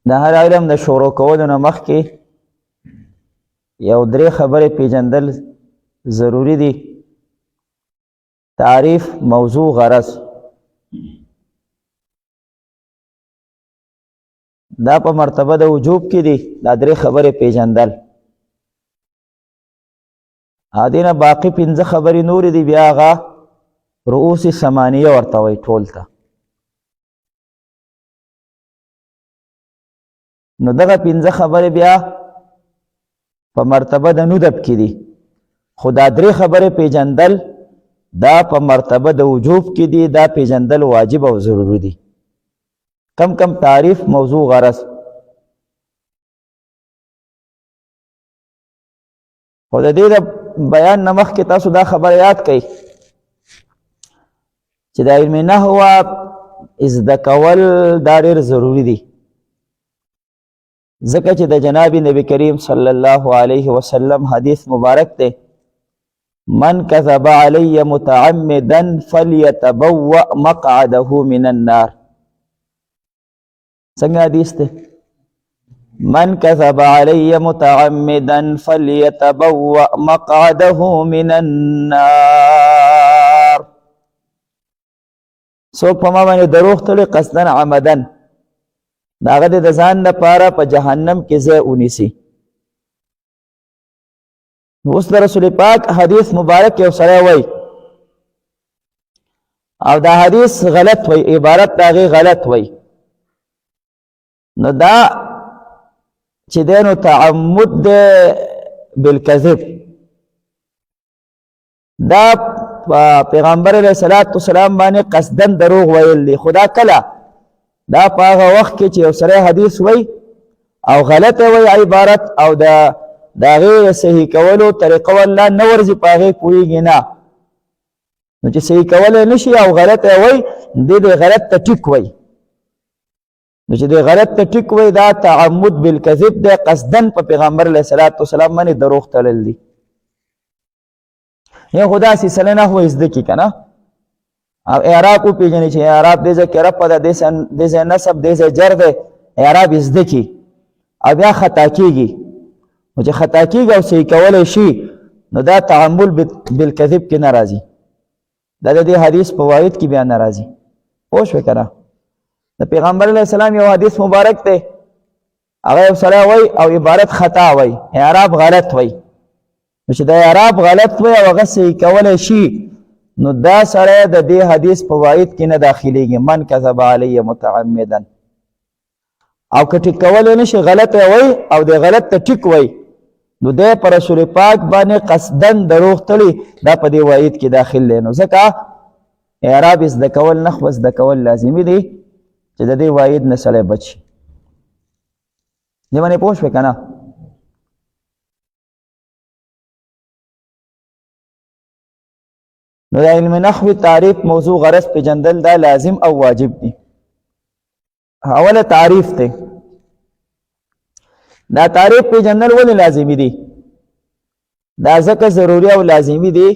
د هر علم د شروع کولو نه مخکې یو درې خبرې پیژندل ضروری دي. تعریف، موضوع، غرض. دا په مرتبه د وجوب کې دي، دا درې خبرې پیژندل. دینه باقی پنځه خبرې نورې دي، بیا هغه رؤوس ثمانیه ورته وایي ټول ته. نو دغه پنځه خبرې بیا په مرتبه د ندب کې دي، خو دا درې خبرې پیژندل دا په مرتبه د وجوب کې دي، دا پیژندل واجب او ضروري دي. کم کم تعریف، موضوع، غرض. خو د دې د بیان نه مخکې تاسو دا خبره یاد کړئ چې د علم نحو زده کول دا ډېر ضروري دي، ځکه چې د جناب نبی کریم صلی الله علیه وسلم حدیث مبارک دی: من کذب علی متعمدا فلیتبوأ مقعده من النار. څنګه حدیث دی؟ من کذب علی متعمدا فلیتبوأ مقعده من النار. څوک په ما باندې دروغ تړي قصدن عمدن، دا هغه د ځان لپاره په جهنم کې ځای ونیسي. اوس د رسول پاک حدیث مبارک یو سړی وایي او دا حدیث غلط وایي، عبارت د هغې غلط وایي، نو دا چې دی نو تعمد دی بالکذب. دا پیغمبر علیه الصلاة والسلام باندې قصدن دروغ ویل دی. خدا کله دا په هغه وخت کې چې یو سړی حدیث وایي او غلطه وایي عبارت، او د هغې صحیح کولو طریقه والله نه ورځي، په هغې پوهېږي نه، نو چې صحیح کولی نه شي او غلطه وایي، دې د غلط ته ټیک وایي. نو چې د غلط ته ټیک وایي دا تعمد بالکذب دی، قصدن په پیغمبر علیه الصلاة والسلام باندې دروغ تړل دي. یا خو داسې سړی نحو زده کړي که نه، او اعراب وپېژني چې اعراب دې ځای کې رفع ده، دې ځای نصب، دې ځای جر دی، اعراب یې زده کړي او بیا خطا کېږي. نو چې خطا کېږي او صحیح کولی شي نو دا تعمل بالکذب کې نه راځي، دا د دې حدیث په واحد کې بیا نه راځي. پوه شوې که نه؟ د پیغمبر علیه السلام یو حدیث مبارک دی، هغه یو سړی وایي او عبارت خطا وایي، اعراب غلط وایي. نو چې د اعراب غلط وایي او هغه صحیح کولی شي نو دا سړی د دې حدیث په واحد کې نه داخلېږي. من کذب علی متعمدا، او که ټیک کولی نه شي غلطه وایي او د غلط ته ټیک وایي نو دی په رسول پاک باندې قصدن دروغ تړي، دا په دې واحد کې داخل دی. نو ځکه اعراب زده کول، نحو زده کول لازمي دی چې د دې واحد نه سړی بچ شي. دې باندې پوه شوې که نه؟ نو د علم نحو تعریف، موضوع، غرض پیژندل دا لازم او واجب دي. اوله تعریف دی. دا تعریف پیژندل ولې لازمي دي؟ دا ځکه ضروري او لازمي دي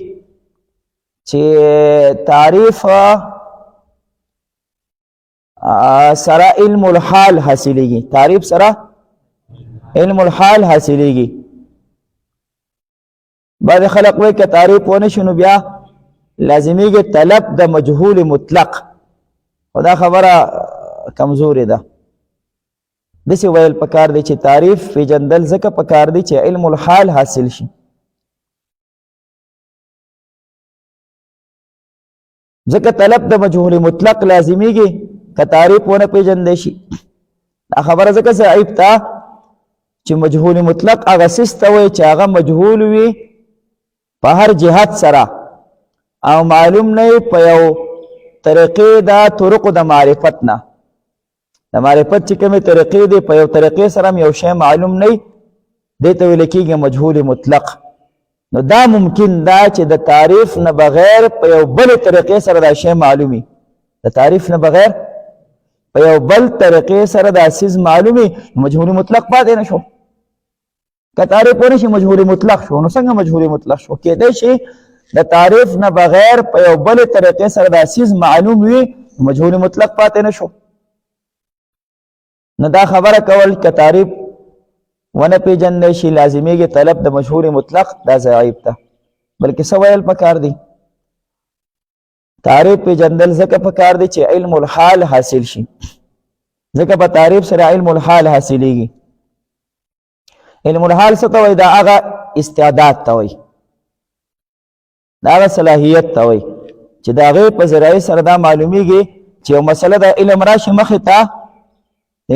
چې تعریف سره علم الحال حاصلېږي. تعریف سره علم الحال حاصلېږي. بعضې خلق وایي که تعریف ونه شي نو بیا لازمیږي طلب د مجهول مطلق، خو دا خبره کمزورې ده. داسې ویل پکار دی چې تعریف پیژندل ځکه پکار دی چې علم الحال حاصل شي. ځکه طلب د مجهول مطلق لازمیږي که تعریف ونه پیژندل شي. دا خبره ځکه ضعیف ده چې مجهول مطلق هغه څیز ته وایي چې هغه مجهول وي په هر جهت سره او معلوم نه په یو طریقې د طرقو د معرفت نه. د معرفت چې کومې طریقې دي په یو طریقې سره هم یو شی معلوم نه، دې ته ویل کېږي مجهول مطلق. نو دا ممکن ده چې د تعریف نه بغیر په یو بلې طریقې سره دا شی معلومي. د تعریف نه بغیر په یو بل طریقې سره دا څیز معلومي، مجهول مطلق پاتې نه شو. که تعریف ونه شي مجهول مطلق شو. نو څنګه مجهول مطلق شو؟ کېدای شي د تعریف نه بغیر په یو بلې طریقې سره دا څیز معلوم وي، مجهول مطلق پاتې نه شو. نو دا خبره کول که تعریف ونه پیژندی شي لازمیږي طلب د مشهور مطلق دا ضعیف ده بلکې څه ویل پکار دي تعریف پیژندل ځکه پکار دي چې علم الحال حاصل شي ځکه په تعریف سره علم الحال حاصلېږي علم الحال څه ته وایي دا هغه استعداد ته وایي دا هغه صلاحیت ته وایي چې د هغې په ذرایع سره دا معلومیږي چې یو مسله د علم راشي مخې ته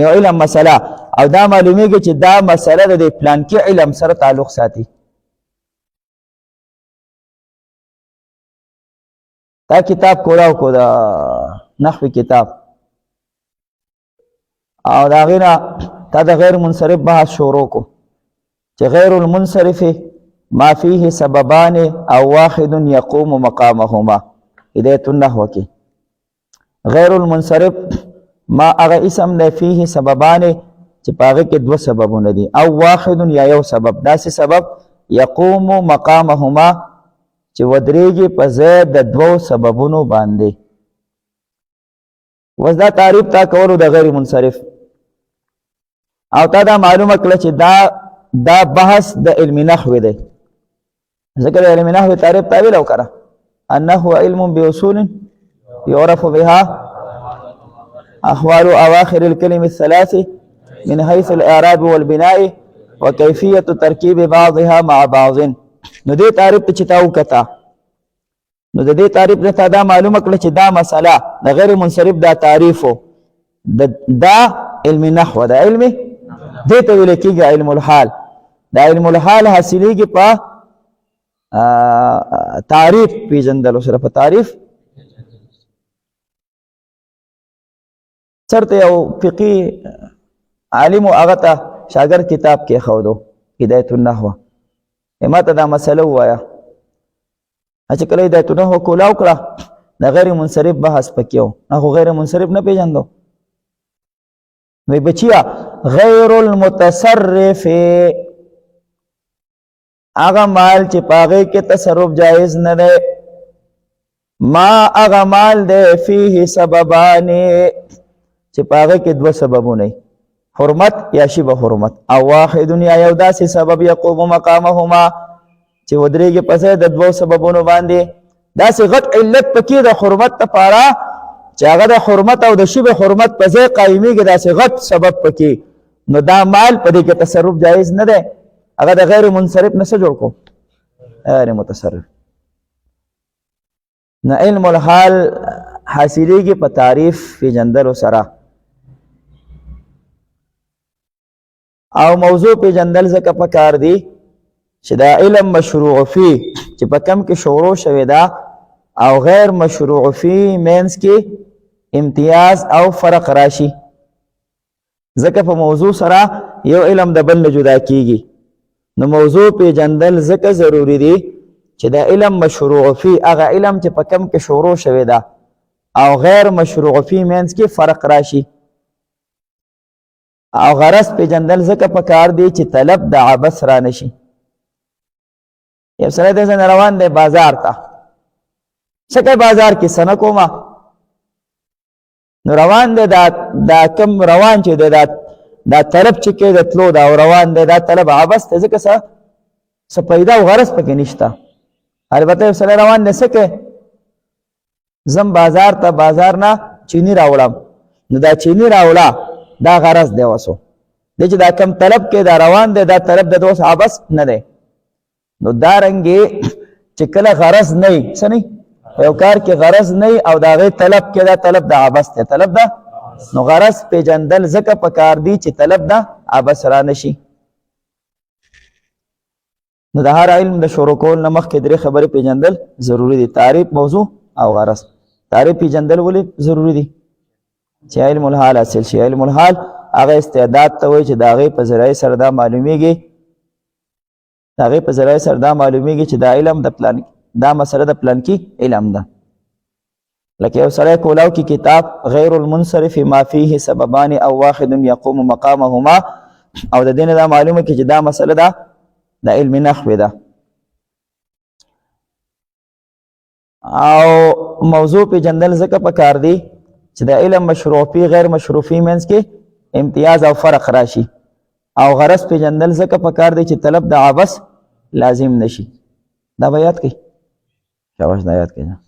یو علم مسله او دا معلومیږي چې دا مسله د پلانکي علم سره تعلق ساتي دا کتاب کولاو کو دا نحوی کتاب او دا غینا تا دا غیر منصرف بحث شروع کو چې غیر المنصرف ما فيه سببان او واحد يقوم مقامهما هدایت النحو کې غیر المنصرف ما اغه اسم ده فيه سببان چې پاغه کې دو سببونه دي او واحد یا یو سبب داسې سبب يقوم مقامهما چې ودرېږي په ځای د دوو سببونو باندې وس دا تعریف تا کولو د غیر منصرف او تا دا معلومه کړه چې دا بحث د علم نحو دی ذکر علم نحو تعریف تعویل او کړه انه علم باصول يعرف بها احوال اواخر الكلم الثلاث من حيث الاعراب والبناء وكيفيه تركيب بعضها مع بعض نو دې تعریف ته چې تا وکړه نو د دې تعریف نه تا دا معلومه کړه چې دا مسله د غیر منصرف دا تعریفو دا علم نحو دا علم دې ته ویل کېږي علم الحال دا علم الحال حاصلېږي په تعریف پیژندلو سره په تعریف چرته یو فقی عالم هغه ته شاګرد کتاب کې ښودو هدایت النحو ما ته دا مسله ووایه چې کله هدایت النحو کولاو کړه د غیر منصرف بحث پکې و هغه غیر منصرف نه پیژندو نو بچیا غیر المتصرف هغه مال چې پاغه کې تصرف جایز نه ده ما هغه مال ده فيه سببان چې پاغه کې دوه سببونه حرمت یا شبه حرمت او واحد یا یو داسې سبب يقوم مقامهما چې ودرېږي پسې د دوه سببونو باندې داسې غټ علت پکې د حرمت لپاره چې هغه د حرمت او د شبه حرمت په ځای قایمېږي داسې غټ سبب پکې نو دا مال په دې کې تصرف جایز نه دی هغه د غیر منصرف نه څه جوړ کو غیر متصرف نه علم الحال حاصلېږي په تعریف پیژندلو سره او موضوع پیژندل ځکه پکار دی چې دا علم مشروع فی چې په کم کې شروع شوی دا او غیر مشروع فی مینس کې امتیاز او فرق راشي ځکه په موضوع سره یو علم د بل نه جدا کیږي نو موضوع پیژندل ځکه ضروری دی چې دا علم مشروع فی هغه علم چې په کم کې شروع شوی دا او غیر مشروع فی مینس کې فرق راشي او غرض پیژندل ځکه پکار دی چې طلب د عبث را نشي یو سره د ځن روان دی بازار ته څنګه بازار کې سنه کومه نو روان دی دا کم روان چې دا طلب چې کې د تلو دا روان دی دا طلب عبث ته ځکه څه پیدا او غرض پکې نشته البته یو سره روان دی څه کې زم بازار ته بازار نه چینی راوړم نو دا چینی راوړه دا غرض دی وسو د چې دا کم طلب کې دا روان دی دا طلب د دوه عبث نه دی نو دا رنګي چې کله غرض نه څه نه یو کار کې غرض نه او دا غي طلب کې دا طلب د عبث دی طلب دا نو غرض پیژندل ځکه پکار دی چې طلب دا عبث را نشي نو د هر علم د شروع کول نه مخکې درې خبرې پیژندل ضروری دي تعریف موضوع او غرض تعریف پیژندل ولې ضروری دي چې علم الحال حاصل شي علم الحال هغه استعداد ته وایي چې د هغې په ذریعه سره دا معلومیږي د هغې په ذریعه سره دا معلومیږي چې دا علم د پلان دا مسله د پلان کې علم ده لکه یو سړی کولاو کې کتاب غیر المنصرف ما فيه سببان او واحد يقوم مقامهما او د دې نه دا معلومه کې چې دا مسله ده د علم نحو ده او موضوع پیژندل ځکه پکار دی چې د علم مشروع فی غیر مشروع فی منځ کې امتیاز او فرق راشي او غرض پیژندل ځکه پکار دی چې طلب د عبث لازم نشي دا به یاد کړئ شاباش دا یاد کړئ